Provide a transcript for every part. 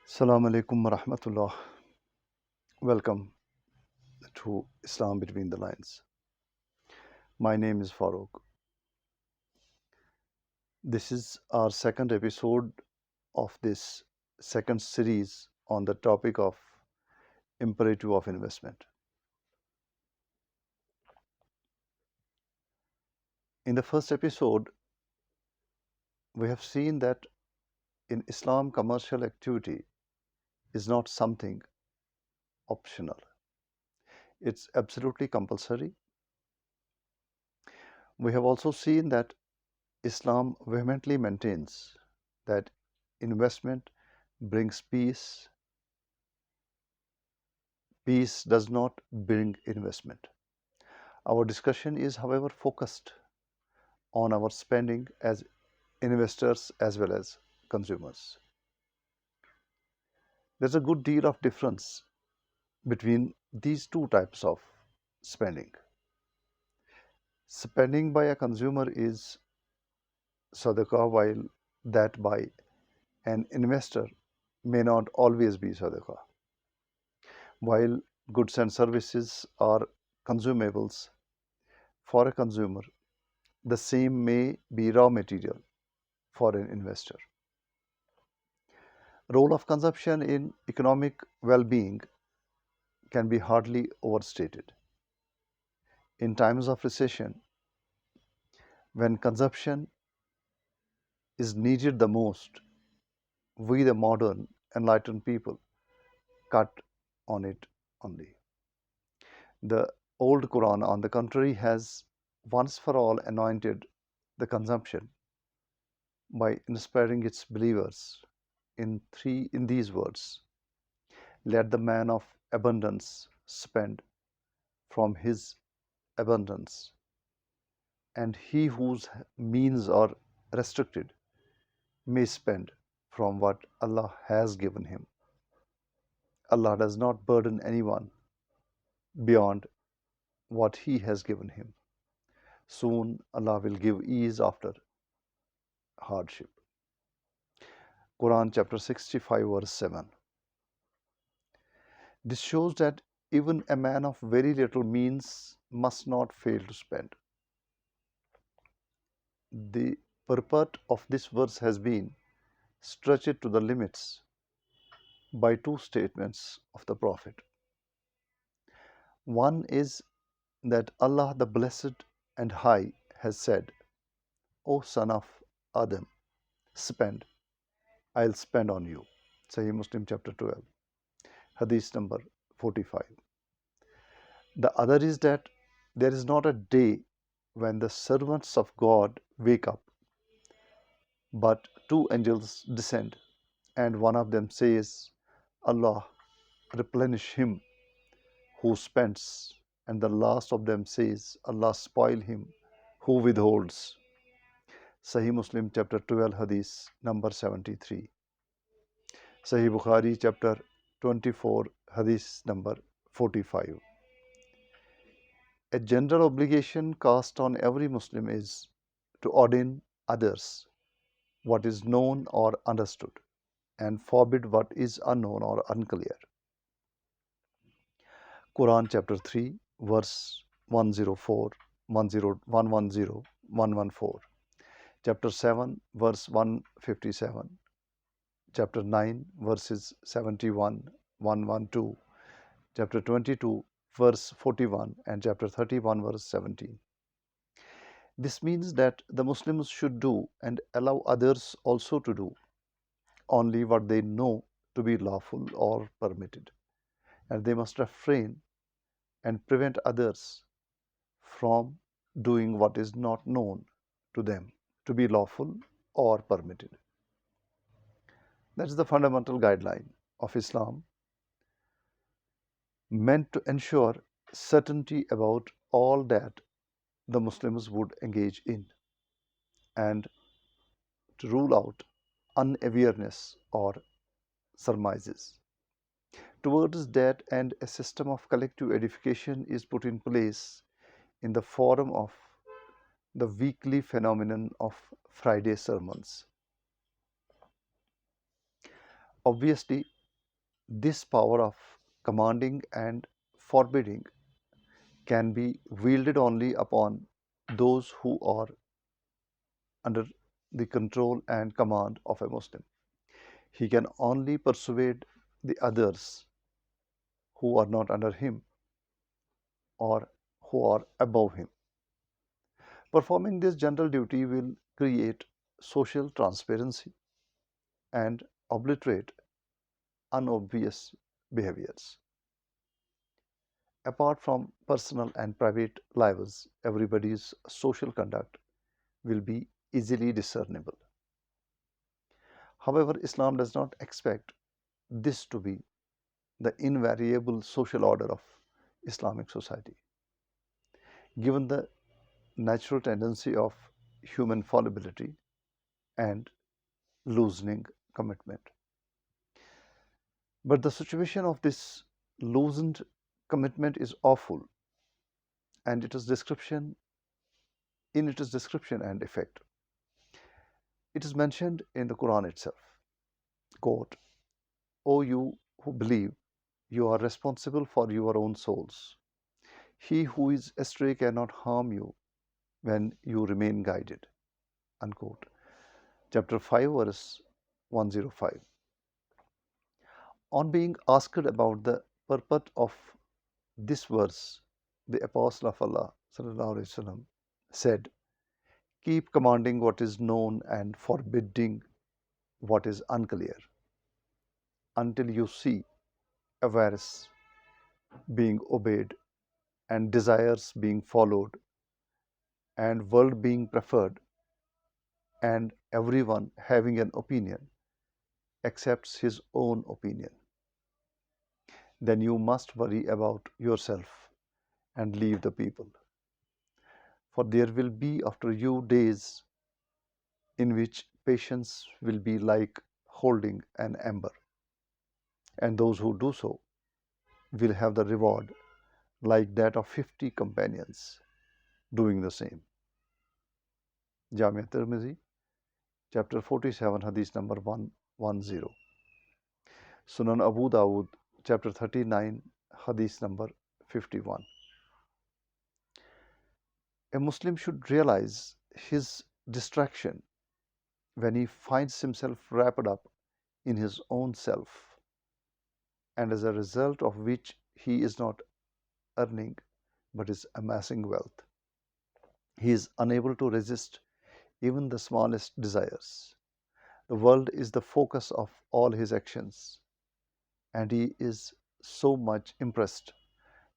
Assalamu alaikum wa rahmatullah. Welcome to Islam Between the Lines. My name is Farooq. This is our second episode of this second series on the topic of imperative of investment. In the first episode, we have seen that in Islam, commercial activity is not something optional, it's absolutely compulsory. We have also seen that Islam vehemently maintains that investment brings peace. Peace does not bring investment. Our discussion is, however, focused on our spending as investors as well as consumers. There's a good deal of difference between these two types of spending. Spending by a consumer is sadaqah, while that by an investor may not always be sadaqah. While goods and services are consumables for a consumer, the same may be raw material for an investor. Role of consumption in economic well-being can be hardly overstated. In times of recession, when consumption is needed the most, we the modern enlightened people cut on it only. The old Quran, on the contrary, has once for all anointed the consumption by inspiring its believers in these words: let the man of abundance spend from his abundance, and he whose means are restricted may spend from what Allah has given him. Allah does not burden anyone beyond what He has given him. Soon Allah will give ease after hardship. Quran chapter 65 verse 7. This shows that even a man of very little means must not fail to spend. The purport of this verse has been stretched to the limits by two statements of the Prophet. One is that Allah the Blessed and High has said, O son of Adam, spend, I'll spend on you. Sahih Muslim chapter 12, hadith number 45. The other is that there is not a day when the servants of God wake up, but two angels descend, and one of them says, Allah replenish him who spends, and the last of them says, Allah spoil him who withholds. Sahih Muslim chapter 12 hadith number 73. Sahih Bukhari chapter 24 hadith number 45. A general obligation cast on every Muslim is to ordain others what is known or understood, and forbid what is unknown or unclear. Quran chapter 3 verse 104, 110, 114. Chapter 7 verse 157. Chapter 9 verses 71, 112. Chapter 22 verse 41 and chapter 31 verse 17. This means that the Muslims should do and allow others also to do only what they know to be lawful or permitted, and they must refrain and prevent others from doing what is not known to them to be lawful or permitted. That is the fundamental guideline of Islam, meant to ensure certainty about all that the Muslims would engage in, and to rule out unawareness or surmises. Towards that end, a system of collective edification is put in place in the form of the weekly phenomenon of Friday sermons. Obviously, This power of commanding and forbidding can be wielded only upon those who are under the control and command of a Muslim. He can only persuade the others who are not under him or who are above him. Performing this general duty will create social transparency and obliterate unobvious behaviors. Apart from personal and private lives, everybody's social conduct will be easily discernible. However, Islam does not expect this to be the invariable social order of Islamic society. Given the natural tendency of human fallibility and loosening commitment. But the situation of this loosened commitment is awful, and its description and effect. It is mentioned in the Quran itself. Quote, O you who believe, you are responsible for your own souls. He who is astray cannot harm you when you remain guided. Unquote. Chapter 5, verse 105. On being asked about the purport of this verse, the Apostle of Allah وسلم, said, keep commanding what is known and forbidding what is unclear until you see avarice being obeyed and desires being followed and world being preferred and everyone having an opinion accepts his own opinion. Then you must worry about yourself and leave the people. For there will be after you days in which patience will be like holding an ember, and those who do so will have the reward like that of 50 companions doing the same. Jamia Tirmizi, chapter 47, hadith number 110. Sunan Abu Dawud, chapter 39, hadith number 51. A Muslim should realize his distraction when he finds himself wrapped up in his own self, and as a result of which he is not earning but is amassing wealth. He is unable to resist even the smallest desires. The world is the focus of all his actions, and he is so much impressed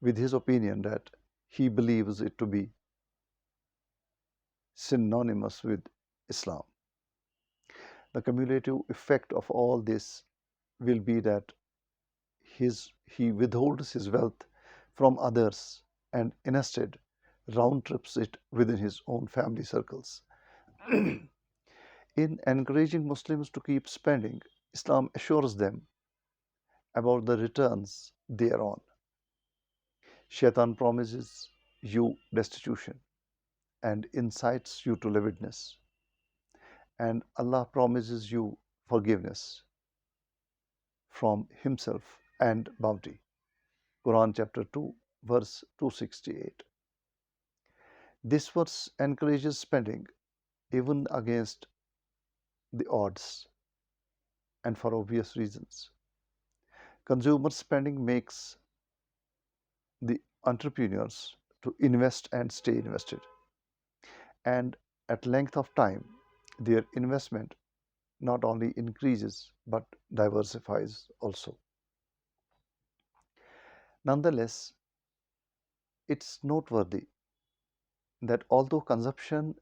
with his opinion that he believes it to be synonymous with Islam. The cumulative effect of all this will be that he withholds his wealth from others and instead round trips it within his own family circles. In encouraging Muslims to keep spending, Islam assures them about the returns thereon. Shaitan promises you destitution and incites you to lewdness, and Allah promises you forgiveness from Himself and bounty. Quran chapter 2, verse 268. This verse encourages spending even against the odds and for obvious reasons. Consumer spending makes the entrepreneurs to invest and stay invested, and at length of time, their investment not only increases but diversifies also. Nonetheless, it's noteworthy that although consumption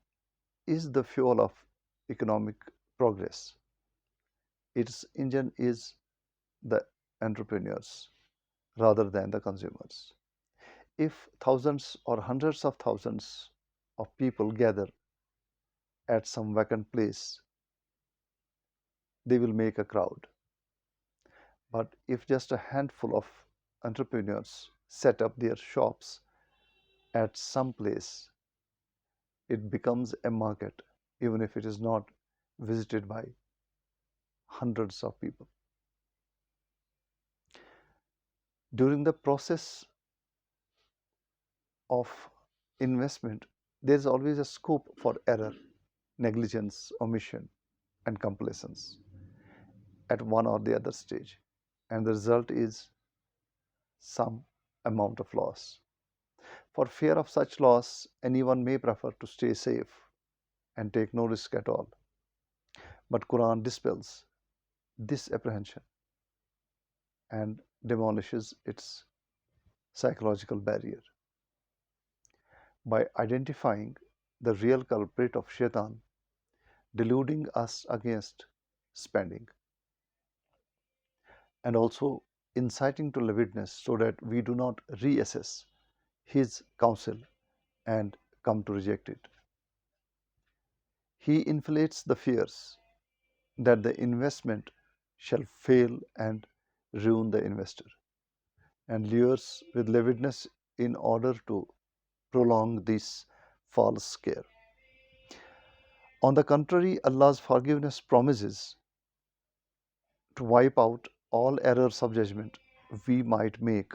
is the fuel of economic progress, its engine is the entrepreneurs rather than the consumers. If thousands or hundreds of thousands of people gather at some vacant place, they will make a crowd. But if just a handful of entrepreneurs set up their shops at some place, it becomes a market, even if it is not visited by hundreds of people. During the process of investment, there is always a scope for error, negligence, omission, and complaisance at one or the other stage, and the result is some amount of loss. For fear of such loss, anyone may prefer to stay safe and take no risk at all. But Quran dispels this apprehension and demolishes its psychological barrier by identifying the real culprit of shaitan deluding us against spending, and also inciting to lewdness so that we do not reassess his counsel and come to reject it. He inflates the fears that the investment shall fail and ruin the investor, and lures with lewdness in order to prolong this false scare. On the contrary, Allah's forgiveness promises to wipe out all errors of judgment we might make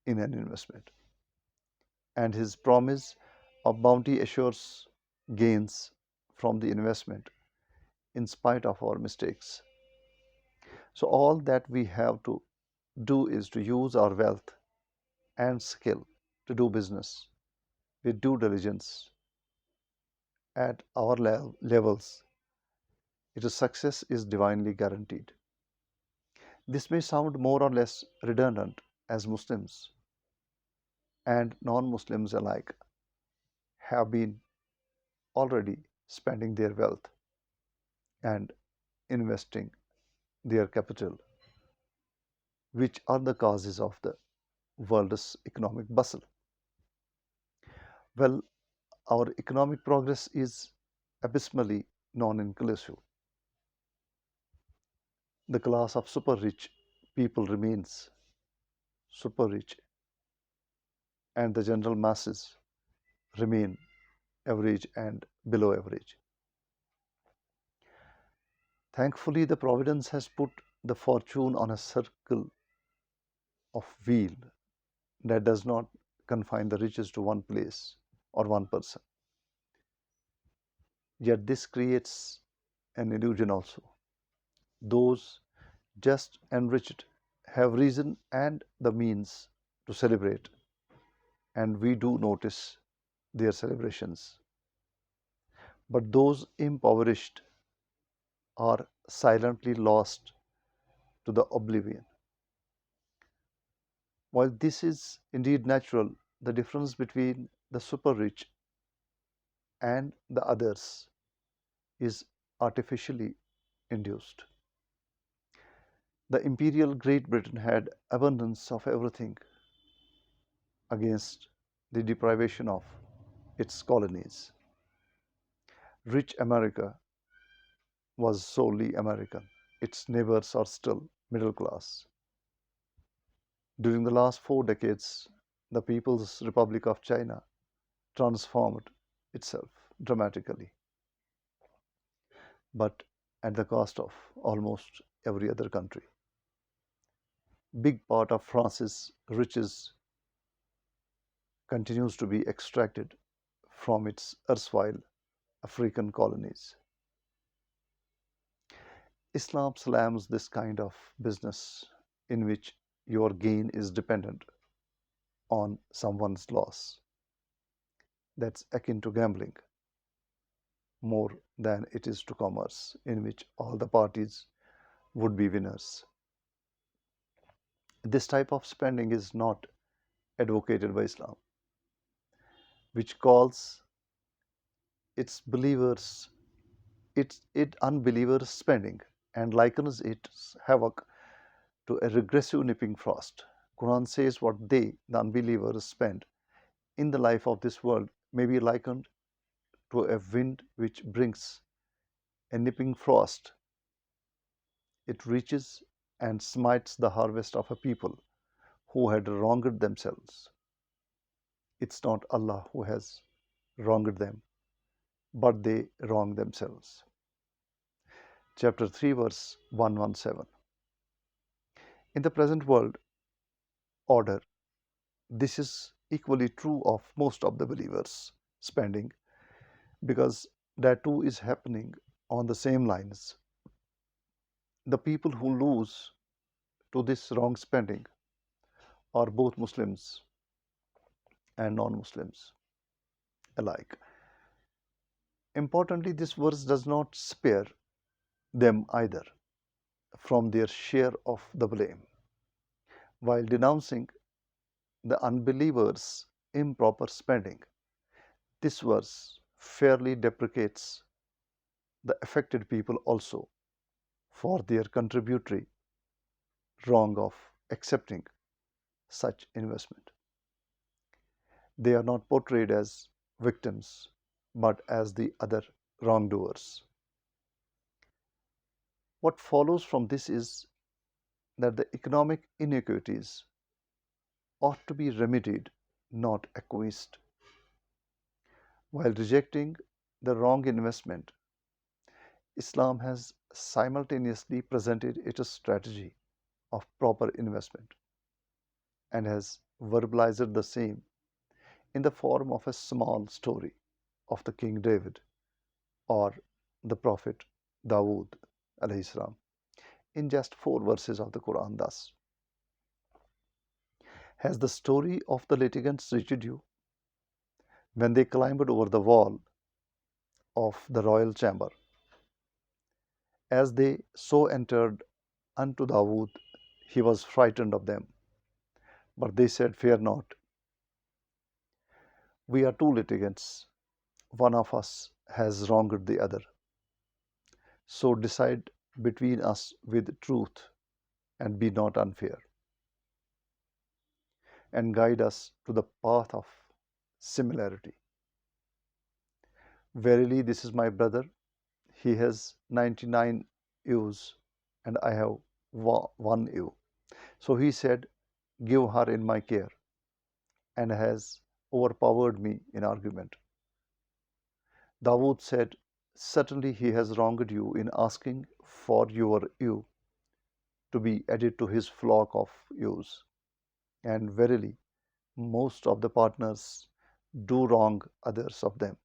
in an investment, and His promise of bounty assures gains from the investment in spite of our mistakes. So, all that we have to do is to use our wealth and skill to do business with due diligence at our levels. Its success is divinely guaranteed. This may sound more or less redundant as Muslims and non Muslims alike have been already spending their wealth and investing their capital, which are the causes of the world's economic bustle. Well, our economic progress is abysmally non inclusive. The class of super rich people remains super rich, and the general masses remain average and below average. Thankfully, the Providence has put the fortune on a circle of wheel that does not confine the riches to one place or one person. Yet this creates an illusion also. Those just enriched have reason and the means to celebrate, and we do notice their celebrations. But those impoverished are silently lost to the oblivion. While this is indeed natural, the difference between the super rich and the others is artificially induced. The imperial Great Britain had abundance of everything against the deprivation of its colonies. Rich America was solely American. Its neighbors are still middle class. During the last 4 decades, the People's Republic of China transformed itself dramatically, but at the cost of almost every other country. Big part of France's riches continues to be extracted from its erstwhile African colonies. Islam slams this kind of business in which your gain is dependent on someone's loss. That's akin to gambling more than it is to commerce, in which all the parties would be winners. This type of spending is not advocated by Islam, which calls its believers it unbelievers spending and likens its havoc to a regressive nipping frost. Quran says what they, the unbelievers, spend in the life of this world may be likened to a wind which brings a nipping frost. It reaches and smites the harvest of a people who had wronged themselves. It's not Allah who has wronged them, but they wrong themselves. Chapter 3, verse 117. In the present world, order. This is equally true of most of the believers' spending because that too is happening on the same lines. The people who lose to this wrong spending are both Muslims and non Muslims alike. Importantly, this verse does not spare them either from their share of the blame. While denouncing the unbelievers' improper spending, this verse fairly deprecates the affected people also for their contributory wrong of accepting such investment. They are not portrayed as victims but as the other wrongdoers. What follows from this is that the economic inequities ought to be remedied, not acquiesced. While rejecting the wrong investment, Islam has simultaneously presented it a strategy of proper investment and has verbalized the same in the form of a small story of the King David or the Prophet Dawood alayhi salam in just 4 verses of the Quran. Thus, has the story of the litigants reached you when they climbed over the wall of the royal chamber? As they so entered unto Dawood, he was frightened of them. But they said, fear not, we are two litigants. One of us has wronged the other. So decide between us with truth and be not unfair, and guide us to the path of similarity. Verily, this is my brother. He has 99 ewes, and I have one ewe. So he said, give her in my care, and has overpowered me in argument. Dawood said, certainly he has wronged you in asking for your ewe to be added to his flock of ewes. And verily, most of the partners do wrong others of them.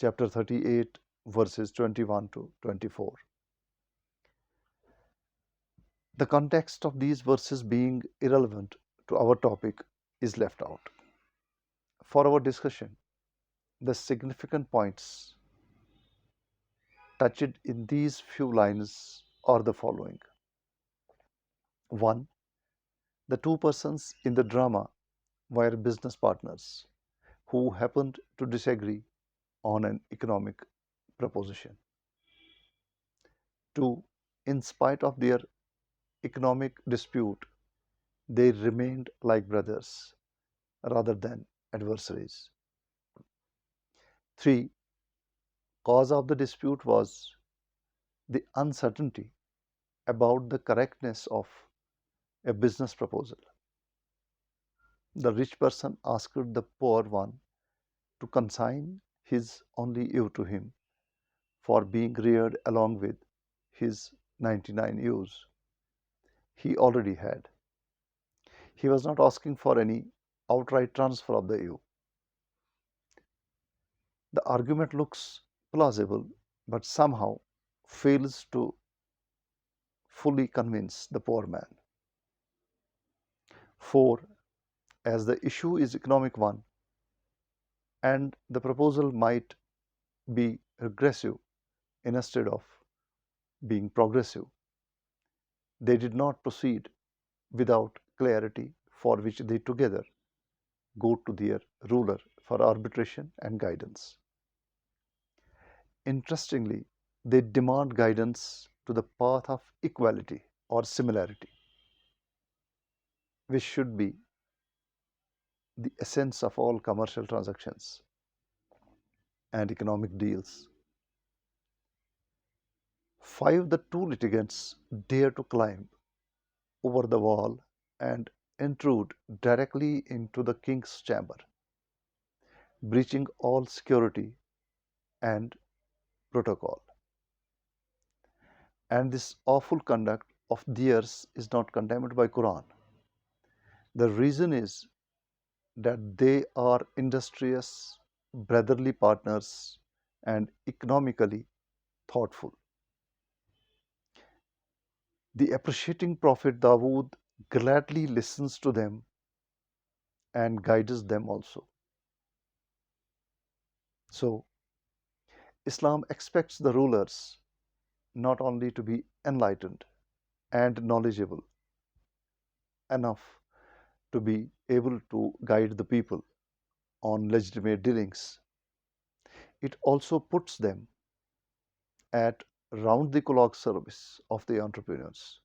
Chapter 38, verses 21 to 24. The context of these verses being irrelevant to our topic is left out. For our discussion, the significant points touched in these few lines are the following. 1. The two persons in the drama were business partners who happened to disagree on an economic proposition. 2. In spite of their economic dispute, they remained like brothers rather than adversaries. 3. Cause of the dispute was the uncertainty about the correctness of a business proposal. The rich person asked the poor one to consign his only ewe to him for being reared along with his 99 ewes he already had. He was not asking for any outright transfer of the ewe. The argument looks plausible but somehow fails to fully convince the poor man. 4. As the issue is economic one and the proposal might be regressive instead of being progressive, they did not proceed without clarity, for which they together go to their ruler for arbitration and guidance. Interestingly, they demand guidance to the path of equality or similarity, which should be the essence of all commercial transactions and economic deals. 5. The two litigants dare to climb over the wall and intrude directly into the king's chamber, breaching all security and protocol. And this awful conduct of theirs is not condemned by Quran, The reason is that they are industrious, brotherly partners, and economically thoughtful. The appreciating Prophet Dawood gladly listens to them and guides them also. So, Islam expects the rulers not only to be enlightened and knowledgeable enough to be able to guide the people on legitimate dealings, it also puts them at round the clock service of the entrepreneurs.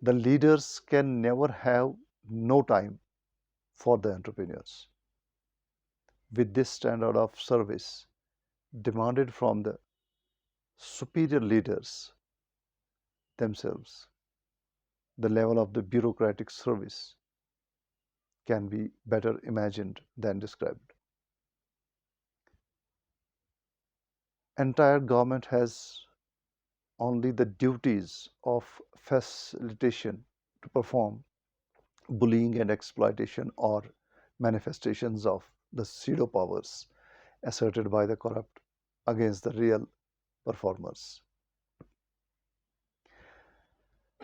The leaders can never have no time for the entrepreneurs. With this standard of service demanded from the superior leaders themselves, the level of the bureaucratic service can be better imagined than described. Entire government has only the duties of facilitation to perform. Bullying and exploitation are manifestations of the pseudo powers asserted by the corrupt against the real performers.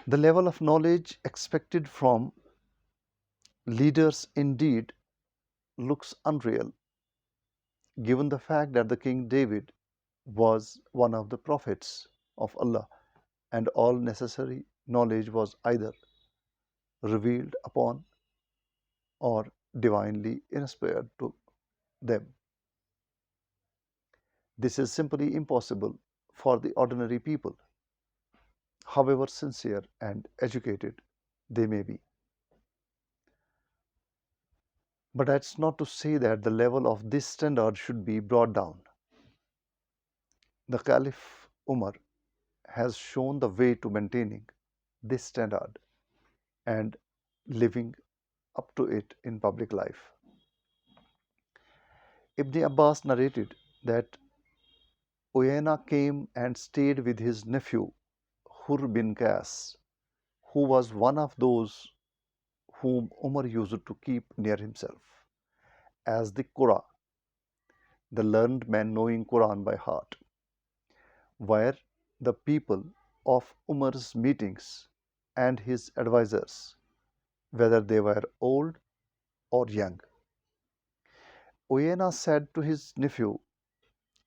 The level of knowledge expected from leaders indeed looks unreal, given the fact that the King David was one of the prophets of Allah, and all necessary knowledge was either revealed upon or divinely inspired to them. This is simply impossible for the ordinary people, however sincere and educated they may be. But that's not to say that the level of this standard should be brought down. The Caliph Umar has shown the way to maintaining this standard and living up to it in public life. Ibn Abbas narrated that Uyayna came and stayed with his nephew Hur bin Qas, who was one of those whom Umar used to keep near himself, as the Qura, the learned man knowing Quran by heart, were the people of Umar's meetings and his advisers, whether they were old or young. Uyayna said to his nephew,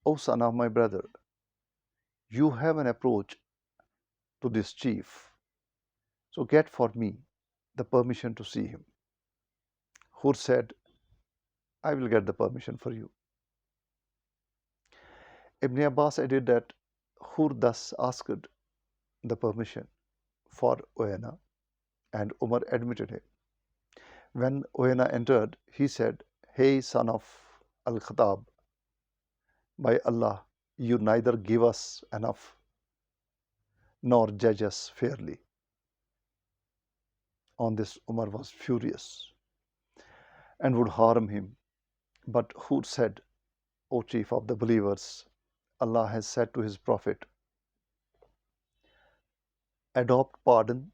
O son of my brother, you have an approach to this chief, so get for me the permission to see him. Hur said, I will get the permission for you. Ibn Abbas added that Hur thus asked the permission for Uyayna, and Umar admitted him. When Uyayna entered, he said, Hey, son of Al Khattab, by Allah, you neither give us enough nor judge us fairly. On this, Umar was furious and would harm him. But Hud said, O chief of the believers, Allah has said to his prophet, adopt pardon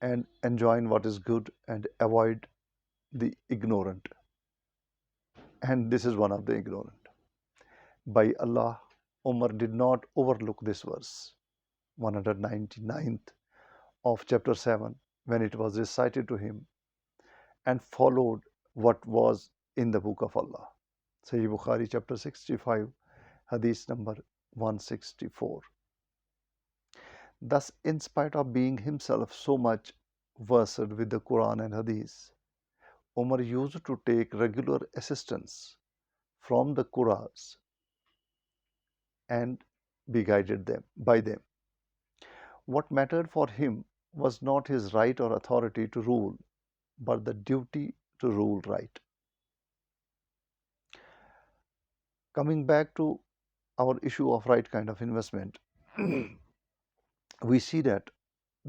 and enjoin what is good and avoid the ignorant. And this is one of the ignorant. By Allah, Umar did not overlook this verse, 199th of chapter 7, when it was recited to him, and followed what was in the book of Allah. Sahih Bukhari chapter 65, hadith number 164. Thus, in spite of being himself so much versed with the Quran and hadith, Umar used to take regular assistance from the Qurans and be guided them by them. What mattered for him was not his right or authority to rule, but the duty to rule right. Coming back to our issue of right kind of investment, we see that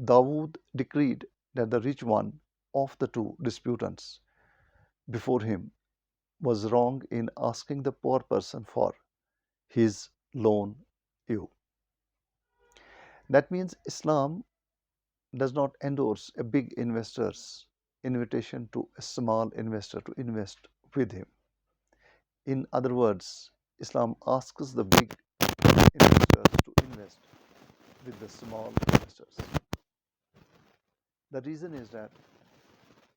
Dawood decreed that the rich one of the two disputants before him was wrong in asking the poor person for his loan due. That means Islam does not endorse a big investors invitation to a small investor to invest with him. In other words, Islam asks the big investors to invest with the small investors. The reason is that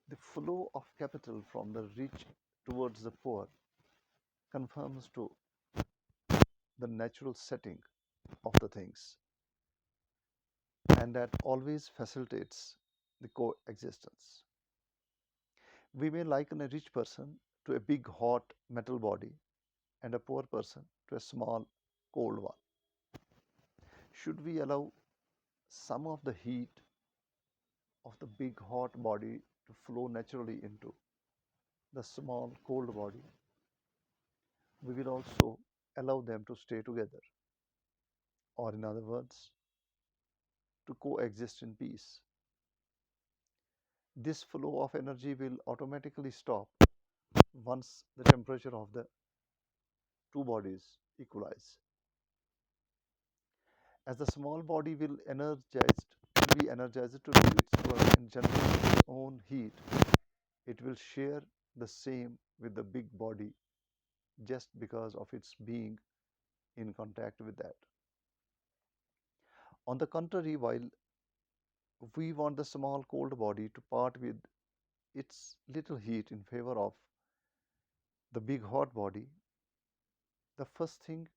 the flow of capital from the rich towards the poor conforms to the natural setting of the things, and that always facilitates the coexistence. We may liken a rich person to a big hot metal body and a poor person to a small cold one. Should we allow some of the heat of the big hot body to flow naturally into the small cold body? We will also allow them to stay together, or in other words, to coexist in peace. This flow of energy will automatically stop once the temperature of the two bodies equalize. As the small body will be energized to do its work and generate its own heat, it will share the same with the big body just because of its being in contact with that. On the contrary, while we want the small cold body to part with its little heat in favor of the big hot body, the first thing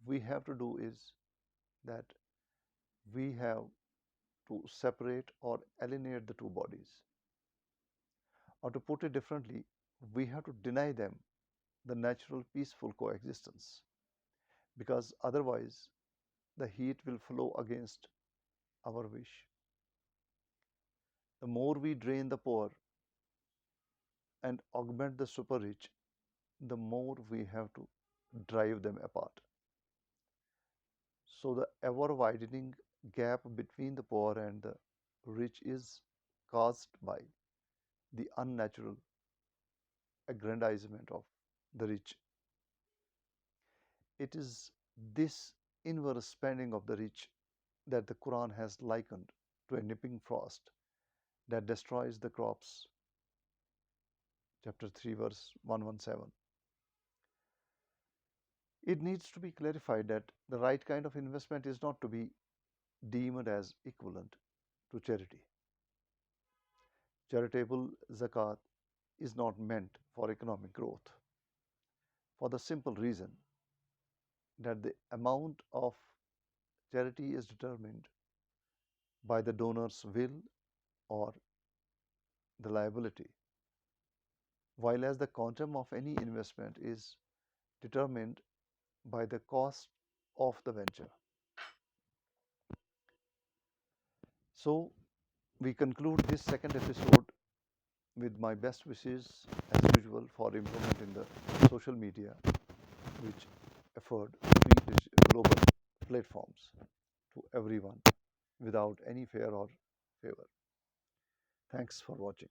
we have to do is that we have to separate or alienate the two bodies. Or to put it differently, we have to deny them the natural peaceful coexistence, because otherwise the heat will flow against our wish. The more we drain the poor and augment the super rich, the more we have to drive them apart. So the ever widening gap between the poor and the rich is caused by the unnatural aggrandizement of the rich. It is this inverse spending of the rich that the Quran has likened to a nipping frost that destroys the crops. Chapter 3, verse 117. It needs to be clarified that the right kind of investment is not to be deemed as equivalent to charity. Charitable zakat is not meant for economic growth, for the simple reason that the amount of charity is determined by the donor's will or the liability, while as the quantum of any investment is determined by the cost of the venture. So, we conclude this second episode with my best wishes as usual for improvement in the social media, which afford free global platforms to everyone without any fear or favor. Thanks for watching.